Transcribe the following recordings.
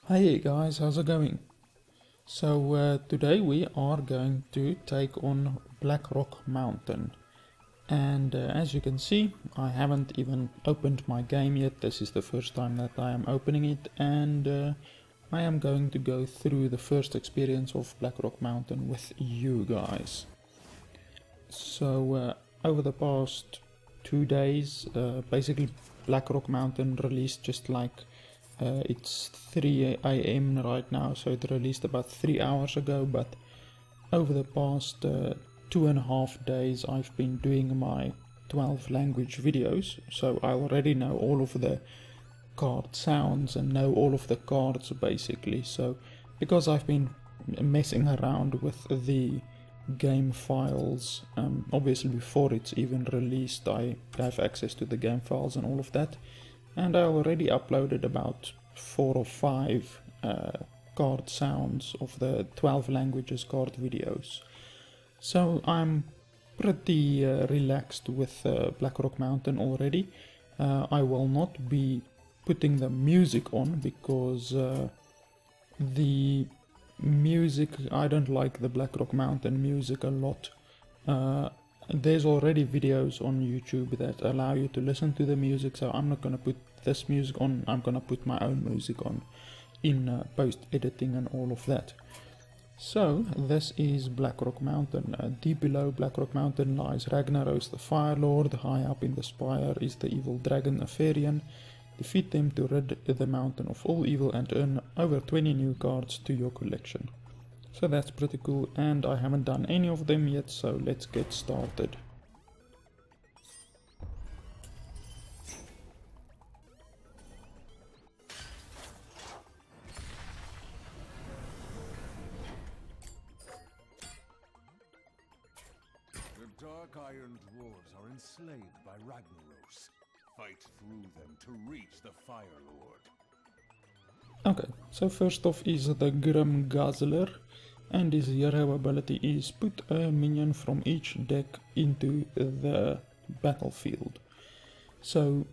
Hey guys, how's it going? So today we are going to take on Blackrock Mountain, and as you can see I haven't even opened my game yet. This is the first time that I am opening it, and I am going to go through the first experience of Blackrock Mountain with you guys. So over the past 2 days, basically Blackrock Mountain released just like it's 3 AM right now, so it released about 3 hours ago, but over the past 2.5 days I've been doing my 12 language videos, so I already know all of the card sounds and know all of the cards basically. So because I've been messing around with the game files, obviously before it's even released I have access to the game files and all of that, and I already uploaded about 4 or 5 card sounds of the 12 languages card videos. So I'm pretty relaxed with Blackrock Mountain already. I will not be putting the music on because the music, I don't like the Blackrock Mountain music a lot. There's already videos on YouTube that allow you to listen to the music, so I'm not gonna put this music on. I'm gonna put my own music on in post editing and all of that. So this is Blackrock Mountain. Deep below Blackrock Mountain lies Ragnaros the Firelord. High up in the spire is the evil dragon Nefarian. Defeat them to rid the mountain of all evil and earn over 20 new cards to your collection. So that's pretty cool, and I haven't done any of them yet, so let's get started. The dark iron dwarves are enslaved by Ragnaros. Fight through them to reach the Fire Lord. Okay, so first off is the Grim Guzzler, and his hero ability is put a minion from each deck into the battlefield. So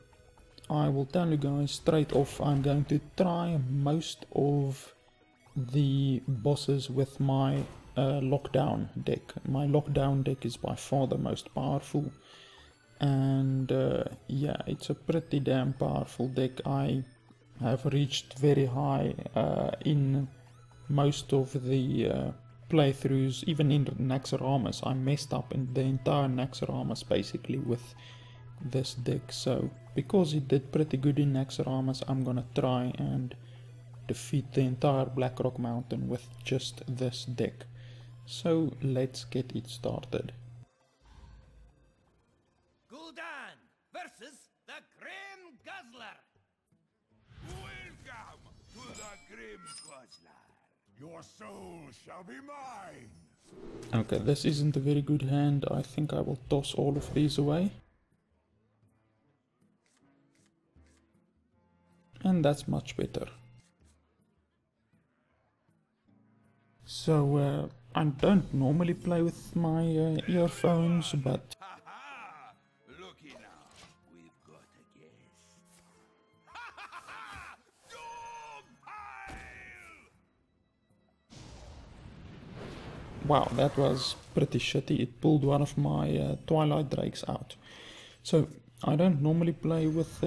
I will tell you guys straight off, I'm going to try most of the bosses with my lockdown deck. My lockdown deck is by far the most powerful, and yeah, it's a pretty damn powerful deck. I have reached very high in most of the playthroughs. Even in Naxxramas I messed up in the entire Naxxramas basically with this deck, so because it did pretty good in Naxxramas I'm gonna try and defeat the entire Blackrock Mountain with just this deck. So let's get it started. Gul'dan versus the Grim Guzzler. Welcome to the Grim Guzzler. Your soul shall be mine. Okay, this isn't a very good hand. I think I will toss all of these away. And that's much better. So I don't normally play with my earphones, but Ha ha! Looky now, we've got a guest. Ha ha ha! Doom pile! wow, that was pretty shitty. It pulled one of my Twilight Drakes out. So I don't normally play with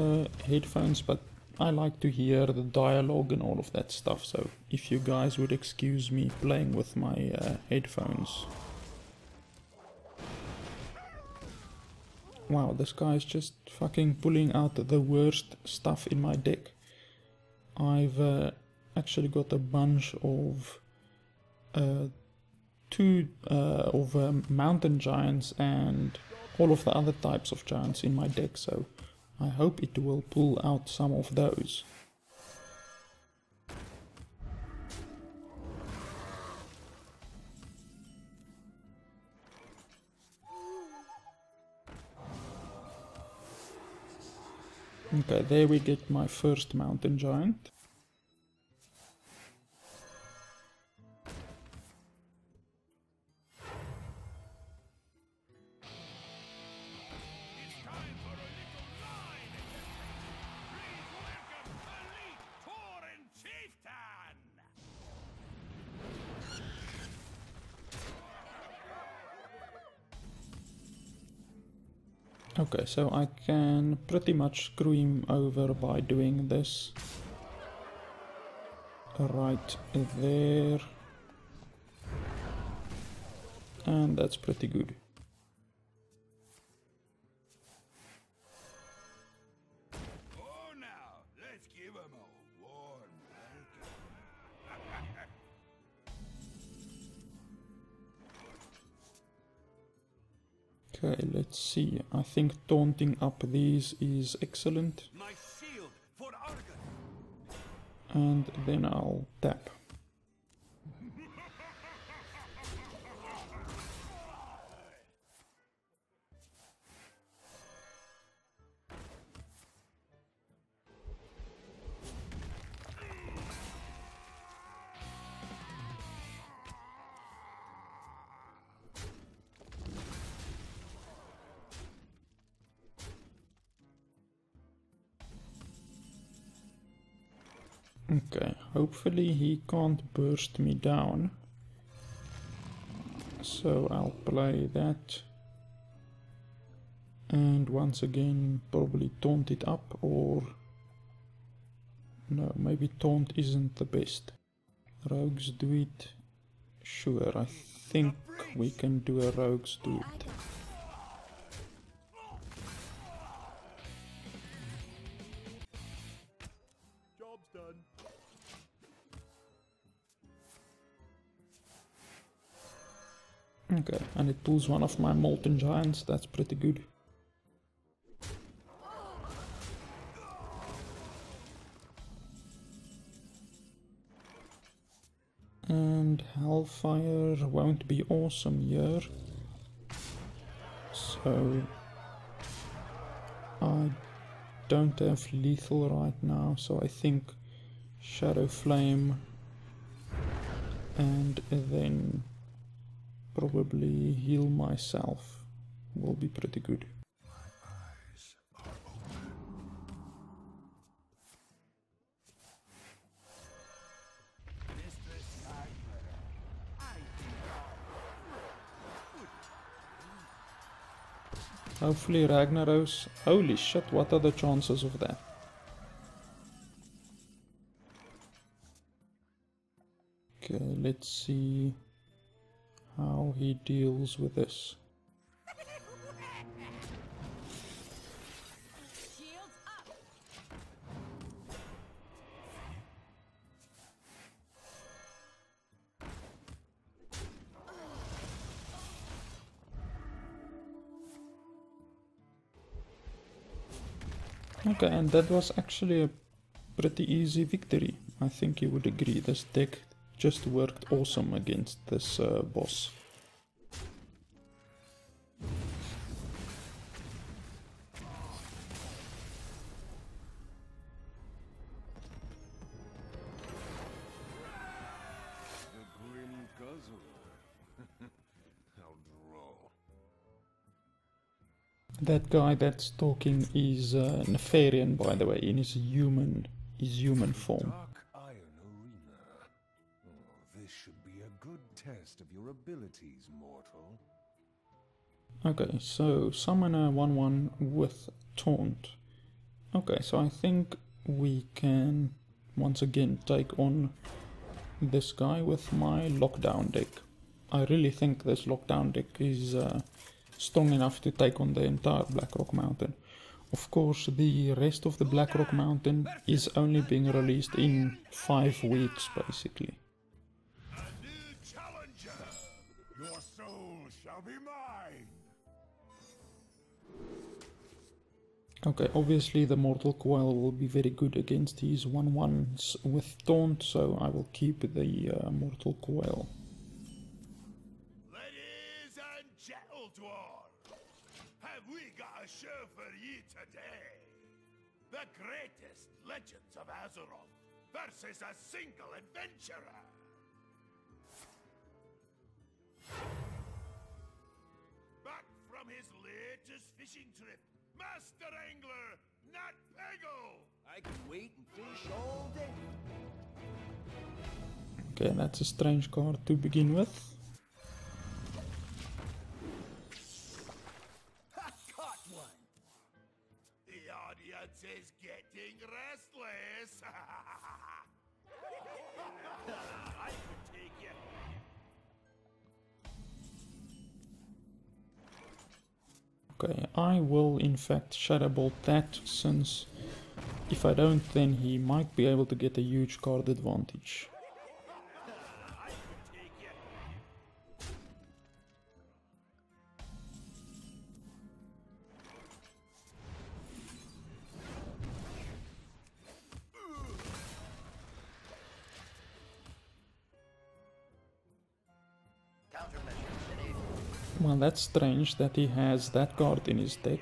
headphones, but I like to hear the dialogue and all of that stuff, so if you guys would excuse me playing with my headphones. Wow, this guy is just fucking pulling out the worst stuff in my deck. I've actually got a bunch of mountain giants and all of the other types of giants in my deck, so I hope it will pull out some of those. Okay, there we get my first mountain giant. Okay, so I can pretty much screw him over by doing this. Right there. And that's pretty good. Oh, now, let's give him a warm welcome. Okay, let's see. I think taunting up these is excellent. My shield for Argon. And then I'll tap. Okay, hopefully he can't burst me down. So I'll play that. And once again, probably taunt it up, or... No, maybe taunt isn't the best. Rogues do it. Sure, I think we can do a rogues do it. Job's done. Okay, and it pulls one of my Molten Giants, that's pretty good. And Hellfire won't be awesome here. So I don't have lethal right now, so I think Shadow Flame and then probably heal myself will be pretty good. Hopefully Ragnaros. Holy shit, what are the chances of that? Okay, let's see how he deals with this. Shields up. Okay, and that was actually a pretty easy victory. I think you would agree. This deck just worked awesome against this boss. The Grim Guzzler. How droll. That guy that's talking is Nefarian, by the way, in his human form. Dark Iron Arena. Oh, this should be a good test of your abilities, mortal. Okay, so summon a 1/1 with taunt. Okay, so I think we can once again take on this guy with my lockdown deck. I really think this lockdown deck is strong enough to take on the entire Blackrock Mountain. Of course, the rest of the Blackrock Mountain is only being released in 5 weeks, basically. A new challenger. Your soul shall be mine. Okay, obviously the Mortal Coil will be very good against these 1/1s with taunt, so I will keep the Mortal Coil. Ladies and gentledwarves, have we got a show for you today? The greatest legends of Azeroth versus a single adventurer. Back from his latest fishing trip, Master Angler Nat Peggle. I can wait and fish all day. Okay, that's a strange card to begin with. Ha! Caught one. Executus is getting restless. I could take you. Okay, I will in fact Shadow Bolt that, since if I don't then he might be able to get a huge card advantage. Well, that's strange that he has that card in his deck.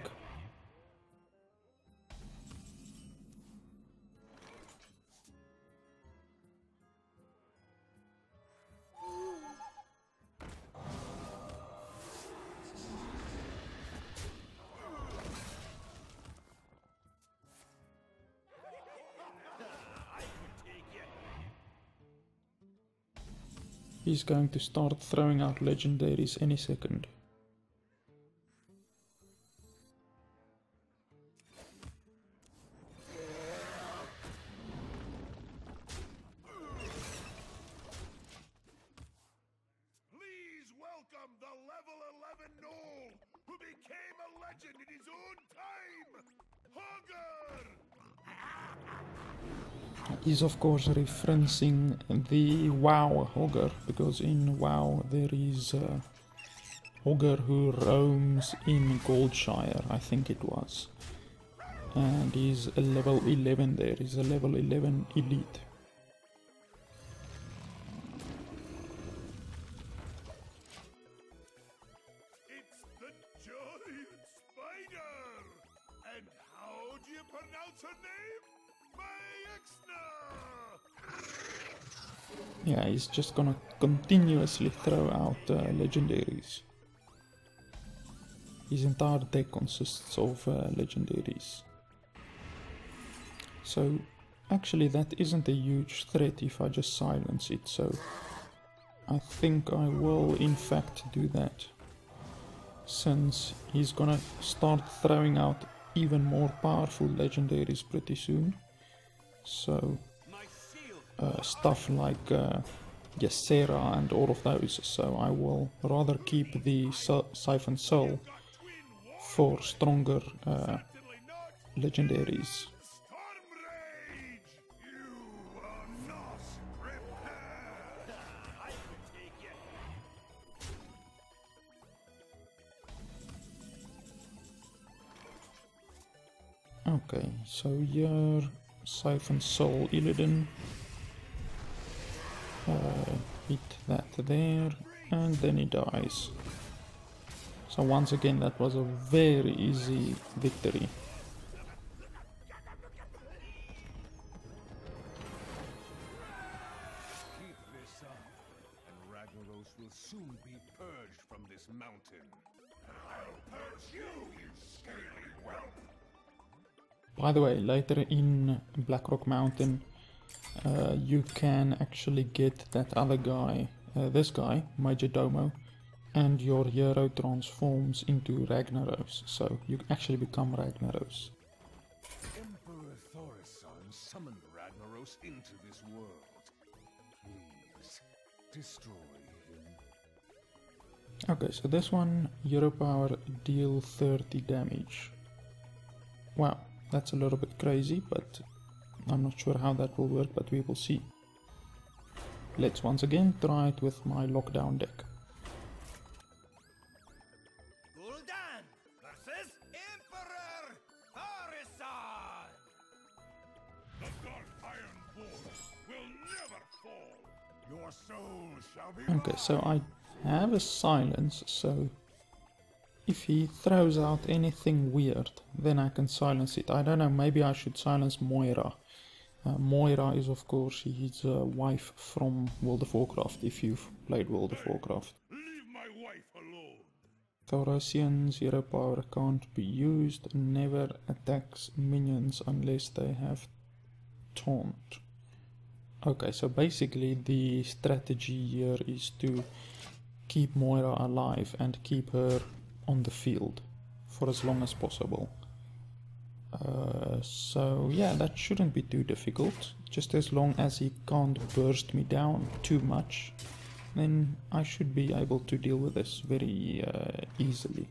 He's going to start throwing out legendaries any second. Please welcome the level 11 gnoll who became a legend in his own time, Hogger! He's of course referencing the WoW Hogger, because in WoW there is a Hogger who roams in Goldshire, I think it was. And he's a level 11 there, he's a level 11 elite. It's the giant spider! And how do you pronounce her name? Yeah, he's just gonna continuously throw out legendaries. His entire deck consists of legendaries. So actually that isn't a huge threat if I just silence it, so I think I will in fact do that, since he's gonna start throwing out even more powerful legendaries pretty soon. So stuff like Ysera and all of those, so I will rather keep the Siphon Soul for stronger legendaries. Okay, so here Siphon Soul Illidan. Hit that there, and then he dies. So once again that was a very easy victory. Keep this up, and Ragnaros will soon be purged from this mountain. I'll purge you, you scaly whelp! By the way, later in Blackrock Mountain you can actually get that other guy, this guy, Majordomo, and your hero transforms into Ragnaros, so you actually become Ragnaros. Emperor Thaurissan summoned Ragnaros into this world. Please, destroy him. Okay, so this one, hero power, deal 30 damage. Wow, that's a little bit crazy, but I'm not sure how that will work, but we will see. Let's once again try it with my lockdown deck. Gul'dan versus Emperor Thaurissan! The dark iron force will never fall! Your soul shall be Okay, so I have a silence, so if he throws out anything weird, then I can silence it. I don't know, maybe I should silence Moira. Moira is of course his wife from World of Warcraft, if you've played World of Warcraft. Leave my wife alone! Thaurissan's hero power can't be used, never attacks minions unless they have taunt. Okay, so basically the strategy here is to keep Moira alive and keep her on the field for as long as possible. So yeah, that shouldn't be too difficult. Just as long as he can't burst me down too much, then I should be able to deal with this very easily.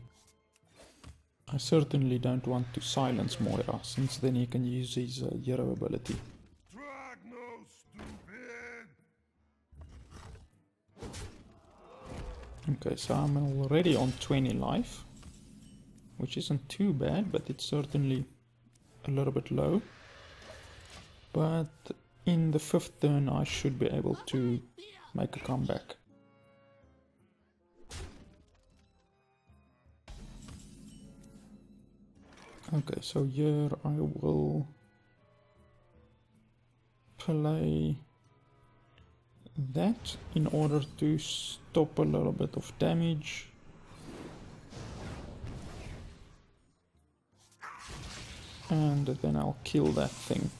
I certainly don't want to silence Moira, since then he can use his hero ability. Drag no stupid! Okay, so I'm already on 20 life, which isn't too bad, but it's certainly a little bit low. But in the 5th turn I should be able to make a comeback. Okay, so here I will play that in order to stop a little bit of damage. And then I'll kill that thing.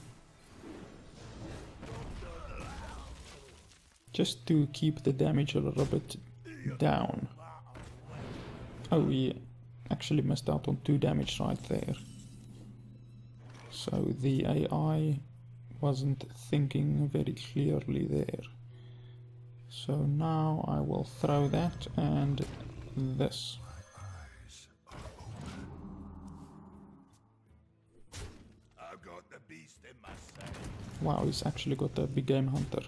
Just to keep the damage a little bit down. Oh, we actually missed out on 2 damage right there. So the AI wasn't thinking very clearly there. So now I will throw that and this. I've got the beast in my sight. Wow, he's actually got a big game hunter.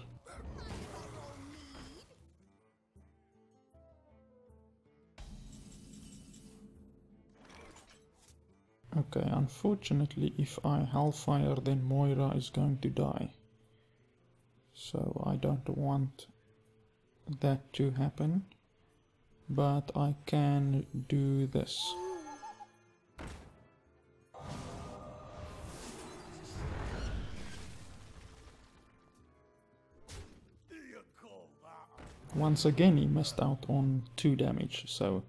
Okay, unfortunately if I Hellfire then Moira is going to die. So I don't want that to happen. But I can do this. Once again he missed out on 2 damage, so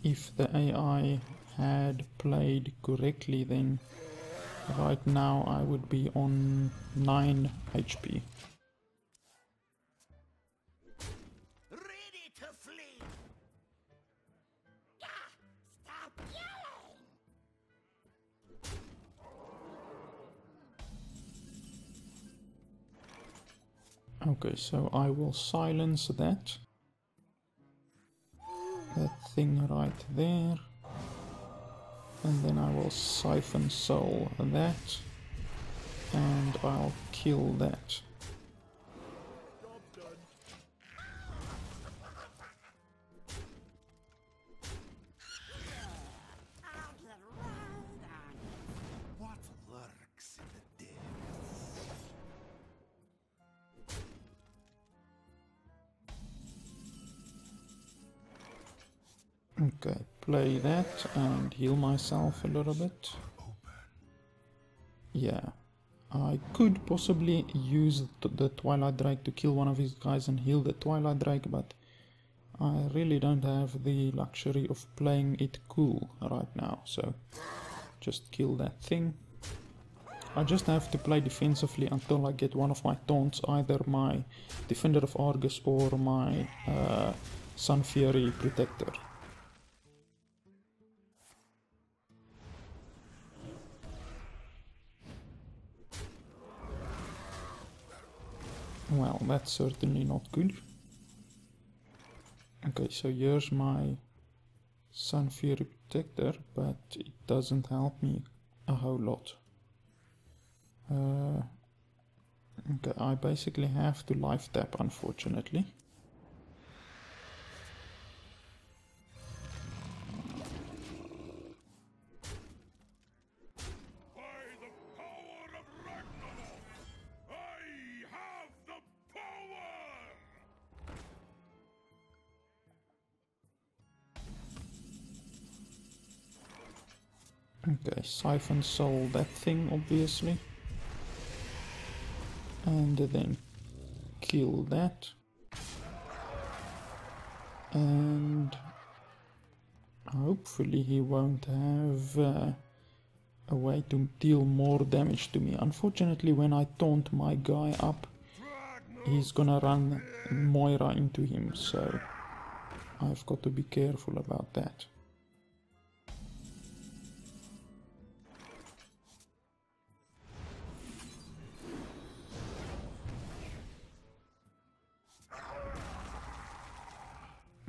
if the AI had played correctly then right now I would be on 9 HP. Ready to flee! Stop yelling! Okay, so I will silence that thing right there, and then I will Siphon Soul that, and I'll kill that. What lurks in the depths? Okay, play that and heal myself a little bit. Yeah, I could possibly use the Twilight Drake to kill one of his guys and heal the Twilight Drake, but I really don't have the luxury of playing it cool right now, so just kill that thing. I just have to play defensively until I get one of my taunts, either my Defender of Argus or my Sun Fury Protector. Well, that's certainly not good. Okay, so here's my Sun Fury Protector, but it doesn't help me a whole lot. Okay, I basically have to life tap, unfortunately. Okay, Siphon Soul that thing, obviously. And then kill that. And hopefully he won't have a way to deal more damage to me. Unfortunately, when I taunt my guy up, he's gonna run Moira into him, so I've got to be careful about that.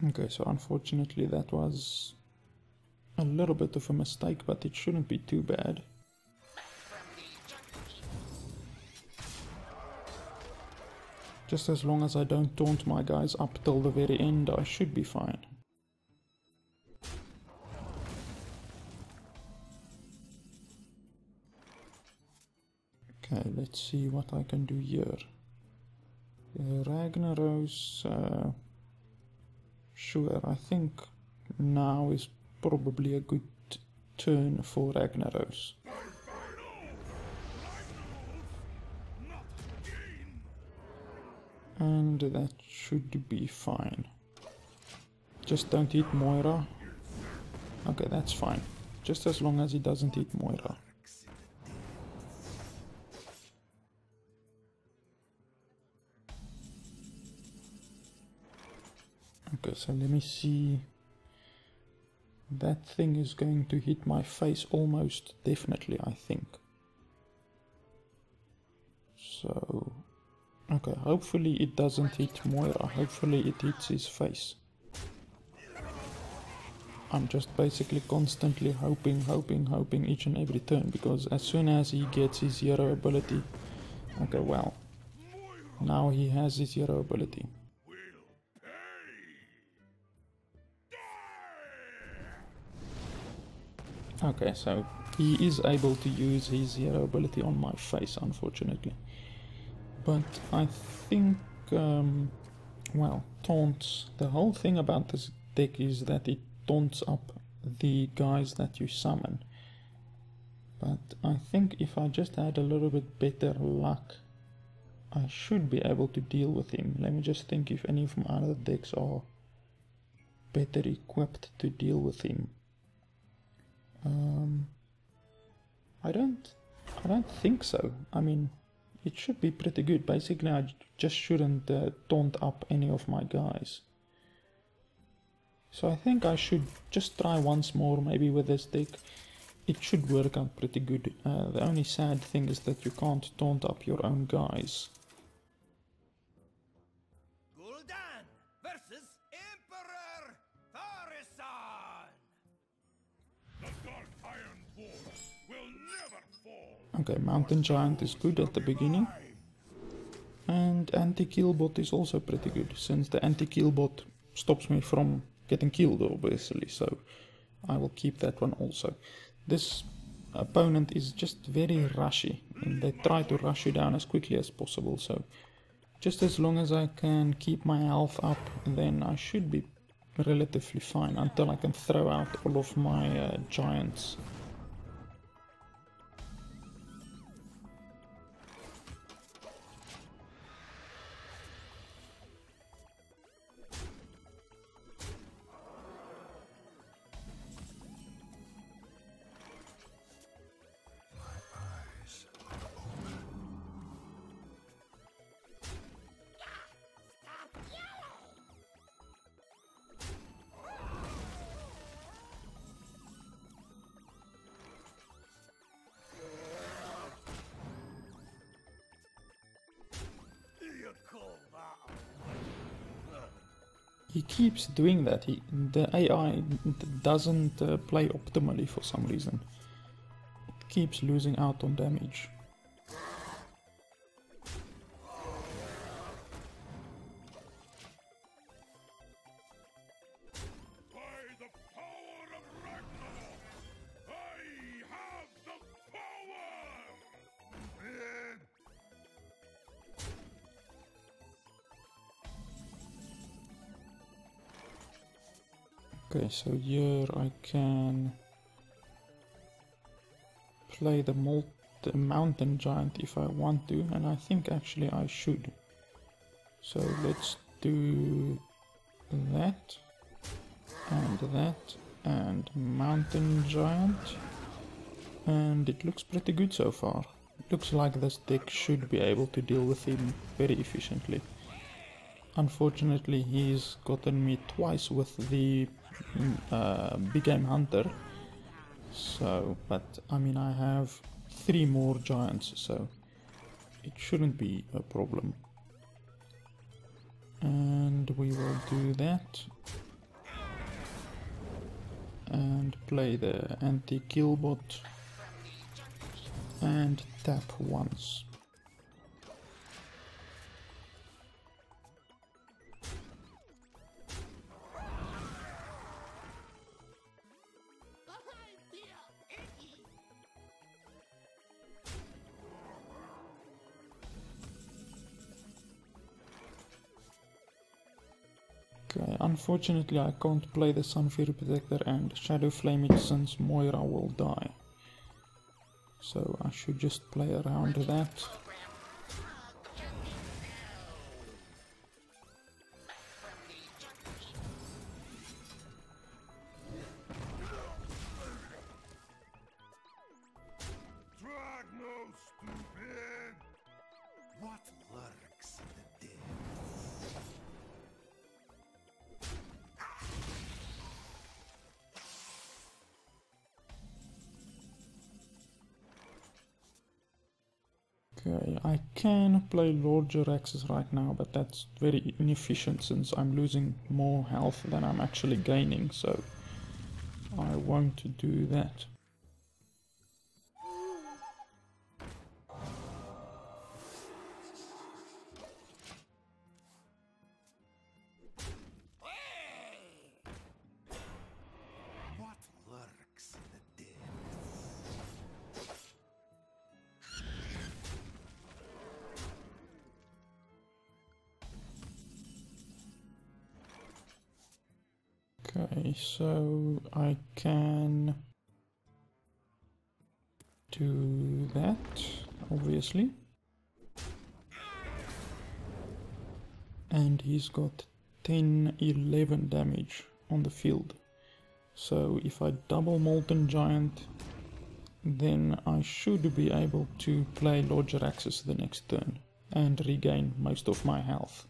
Okay, so unfortunately that was a little bit of a mistake, but it shouldn't be too bad. Just as long as I don't taunt my guys up till the very end, I should be fine. Okay, let's see what I can do here. Ragnaros, sure, I think now is probably a good turn for Ragnaros. And that should be fine. Just don't hit Moira. Okay, that's fine. Just as long as he doesn't hit Moira. Okay, so let me see. That thing is going to hit my face almost definitely, I think. So, okay, hopefully it doesn't hit Moira, hopefully it hits his face. I'm just basically constantly hoping each and every turn, because as soon as he gets his hero ability... Okay, well, now he has his hero ability. Okay, so he is able to use his hero ability on my face, unfortunately. But I think, well, taunts. The whole thing about this deck is that it taunts up the guys that you summon. But I think if I just had a little bit better luck, I should be able to deal with him. Let me just think if any of my other decks are better equipped to deal with him. I don't think so. I mean, it should be pretty good. Basically, I just shouldn't taunt up any of my guys. So I think I should just try once more, maybe with this deck. It should work out pretty good. The only sad thing is that you can't taunt up your own guys. Gul'dan versus Emperor Thaurissan. The dark iron force will never fall. Okay, Mountain Giant is good at the beginning. And anti-kill bot is also pretty good, since the anti-kill bot stops me from getting killed, obviously, so I will keep that one also. This opponent is just very rushy, and they try to rush you down as quickly as possible, so just as long as I can keep my health up, then I should be relatively fine until I can throw out all of my giants. He keeps doing that. The AI doesn't play optimally for some reason. It keeps losing out on damage. Okay, so here I can play the Mountain Giant if I want to, and I think actually I should. So let's do that, and Mountain Giant, and it looks pretty good so far. It looks like this deck should be able to deal with him very efficiently. Unfortunately, he's gotten me twice with the Big Game Hunter, so, but I mean, I have 3 more giants, so it shouldn't be a problem. And we will do that, and play the anti-killbot and tap once. Okay, unfortunately I can't play the Sunfury Protector and Shadow Flame it since Moira will die. So I should just play around that. Drag no stupid! What lurks in the depths? Okay, I can play Lord Jaraxxus right now, but that's very inefficient since I'm losing more health than I'm actually gaining, so I won't do that. What lurks in the depths? Okay, so I can do that, obviously. And he's got 10-11 damage on the field. So if I double Molten Giant, then I should be able to play Lord Jaraxxus the next turn and regain most of my health.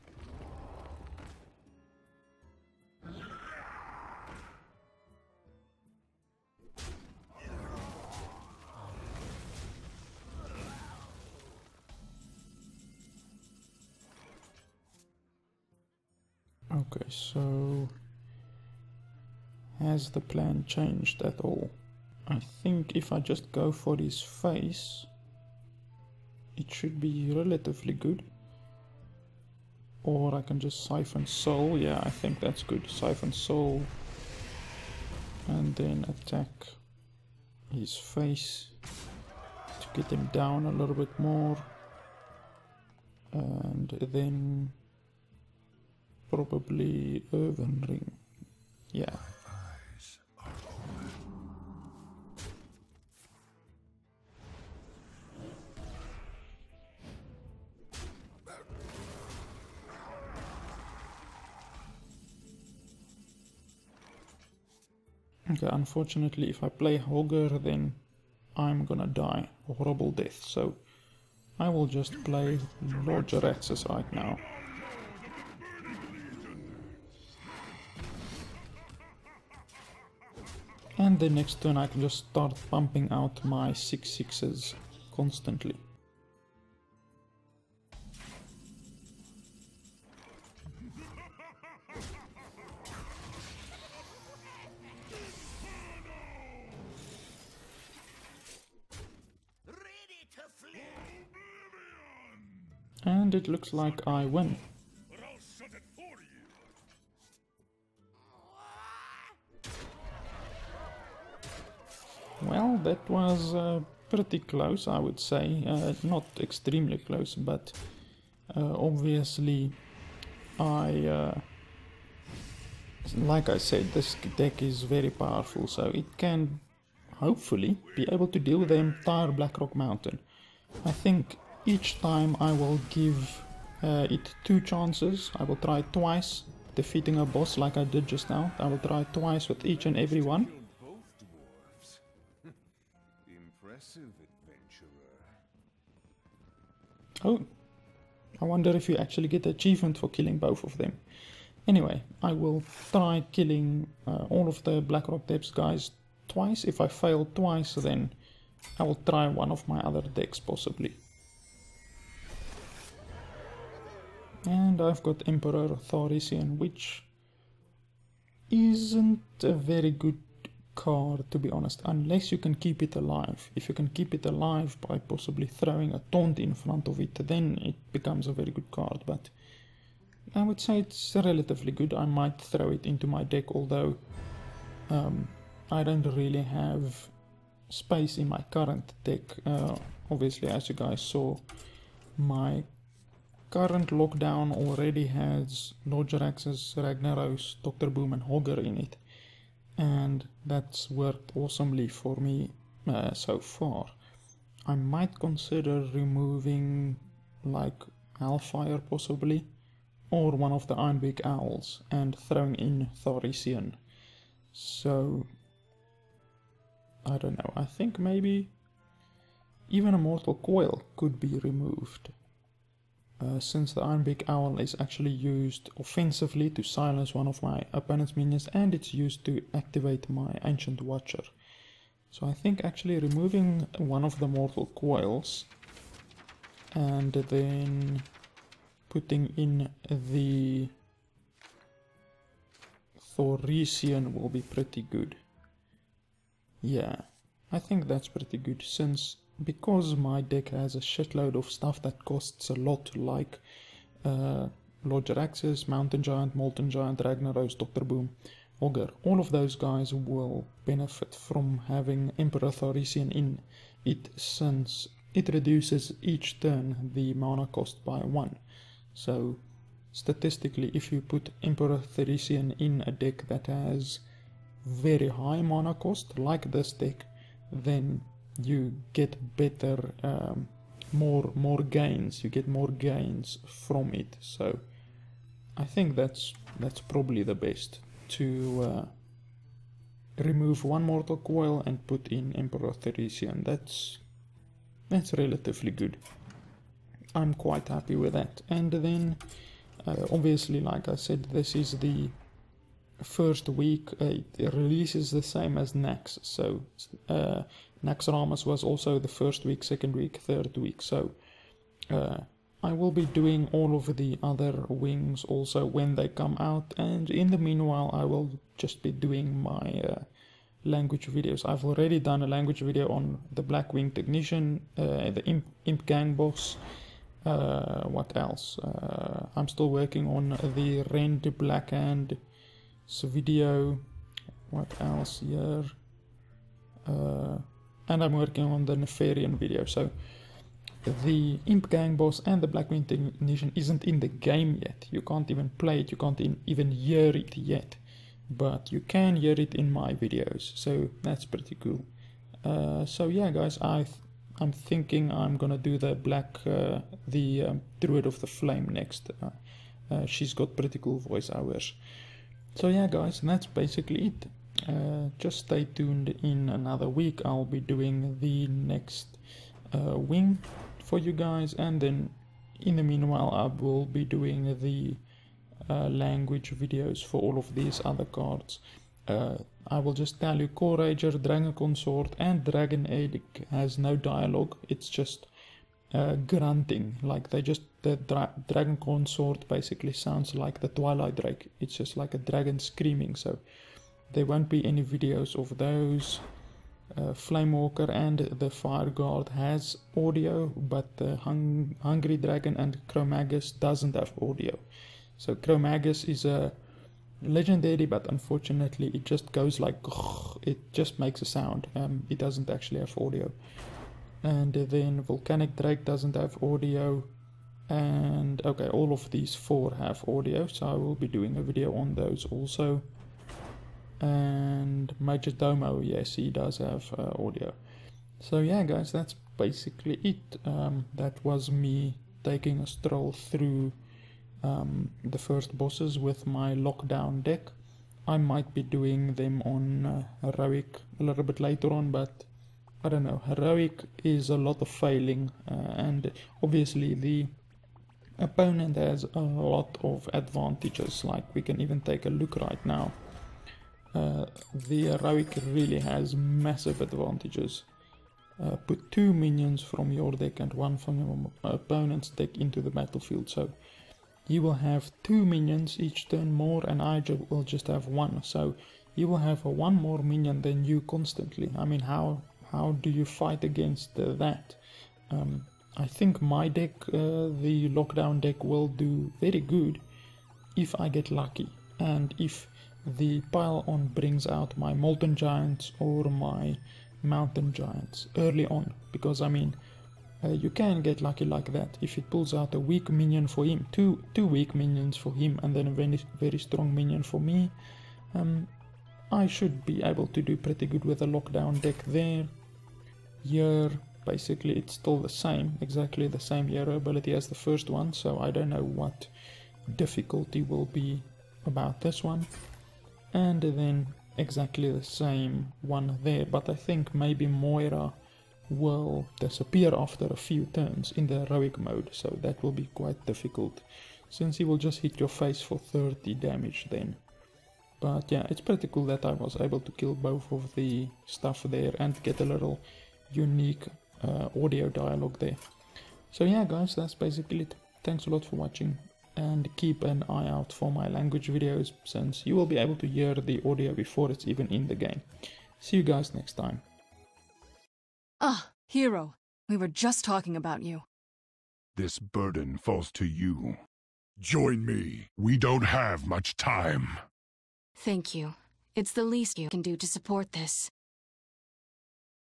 Okay, so has the plan changed at all? I think if I just go for his face, it should be relatively good. Or I can just Siphon Soul, yeah, I think that's good. Siphon Soul, and then attack his face to get him down a little bit more. And then probably Earthen Ring, yeah. Okay, unfortunately if I play Hogger then I'm gonna die a horrible death, so I will just play Lord Jaraxxus right now. And the next turn I can just start pumping out my 6/6s constantly. Ready to flee. And it looks like I win. But I'll shut it for you. Well, that was pretty close, I would say. Not extremely close, but obviously like I said, this deck is very powerful, so it can hopefully be able to deal with the entire Blackrock Mountain. I think each time I will give it 2 chances. I will try twice defeating a boss like I did just now. I will try twice with each and every one. Both dwarves. Impressive adventurer. Oh, I wonder if you actually get the achievement for killing both of them. Anyway, I will try killing all of the Blackrock Depths guys twice. If I fail twice, then I will try one of my other decks possibly. And I've got Emperor Thaurissan, which isn't a very good card, to be honest, unless you can keep it alive. If you can keep it alive by possibly throwing a taunt in front of it, then it becomes a very good card, but I would say it's relatively good. I might throw it into my deck, although I don't really have space in my current deck. Obviously, as you guys saw, my current lockdown already has Lordrax's, Ragnaros, Dr. Boom and Hogger in it, and that's worked awesomely for me so far. I might consider removing like Hellfire possibly, or one of the Ironbeak Owls, and throwing in Thaurissan. So I don't know, I think maybe even a Mortal Coil could be removed, since the Ironbeak Owl is actually used offensively to silence one of my opponent's minions, and it's used to activate my Ancient Watcher. So I think actually removing one of the Mortal Coils and then putting in the Thaurissan will be pretty good. Yeah, I think that's pretty good, since because my deck has a shitload of stuff that costs a lot, like Lordrax's, Mountain Giant, Molten Giant, Ragnaros, Dr. Boom, Ogre, all of those guys will benefit from having Emperor Thaurissan in it, since it reduces each turn the mana cost by 1. So statistically, if you put Emperor Thaurissan in a deck that has very high mana cost, like this deck, then you get better, more gains. You get more gains from it. So I think that's probably the best, to remove one Mortal Coil and put in Emperor Thaurissan. That's relatively good. I'm quite happy with that. And then obviously, like I said, this is the first week. It releases the same as Nax, so Naxxramas was also the first week, second week, third week, so I will be doing all of the other wings also when they come out, and in the meanwhile I will just be doing my language videos. I've already done a language video on the Black Wing Technician, the Imp Gang boss. What else? I'm still working on the Rend Blackhand video. What else here? And I'm working on the Nefarian video. So the Imp Gang boss and the Black Wing Technician isn't in the game yet. You can't even play it, you can't even hear it yet. But you can hear it in my videos, so that's pretty cool. So yeah guys, I'm thinking I'm gonna do the Druid of the Flame next. She's got pretty cool voiceovers. So yeah guys, that's basically it. Just stay tuned. In another week I'll be doing the next wing for you guys, and then in the meanwhile I will be doing the language videos for all of these other cards. I will just tell you, Core Rager, Dragon Consort and Dragon Edict has no dialogue. It's just grunting, like the Dragon Consort basically sounds like the Twilight Drake. It's just like a dragon screaming, so there won't be any videos of those. Flamewalker and the Fire Guard has audio, but the Hungry Dragon and Chromaggus doesn't have audio. So Chromaggus is a legendary, but unfortunately it just goes like, it just makes a sound. It doesn't actually have audio. And then Volcanic Drake doesn't have audio. And okay, all of these four have audio, so I will be doing a video on those also. And Majordomo, yes, he does have audio. So yeah guys, that's basically it. That was me taking a stroll through the first bosses with my lockdown deck. I might be doing them on Heroic a little bit later on, but I don't know. Heroic is a lot of failing, and obviously the opponent has a lot of advantages. Like we can even take a look right now. The Heroic really has massive advantages. Put 2 minions from your deck and 1 from your opponent's deck into the battlefield, so you will have 2 minions each turn more, and I will just have 1. So he will have one more minion than you constantly. I mean, how do you fight against that? I think my deck, the lockdown deck, will do very good if I get lucky, and if the pile-on brings out my Molten Giants or my Mountain Giants early on, because I mean, you can get lucky like that. If it pulls out a weak minion for him, two weak minions for him, and then a very strong minion for me, I should be able to do pretty good with a lockdown deck there. Here, basically it's still the same, exactly the same hero ability as the first one, so I don't know what difficulty will be about this one. And then exactly the same one there, but I think maybe Moira will disappear after a few turns in the heroic mode, so that will be quite difficult, since he will just hit your face for 30 damage then. But yeah, it's pretty cool that I was able to kill both of the stuff there and get a little unique audio dialogue there. So yeah guys, that's basically it. Thanks a lot for watching, and keep an eye out for my language videos, since you will be able to hear the audio before it's even in the game. See you guys next time. Ah, hero. We were just talking about you. This burden falls to you. Join me. We don't have much time. Thank you. It's the least you can do to support this.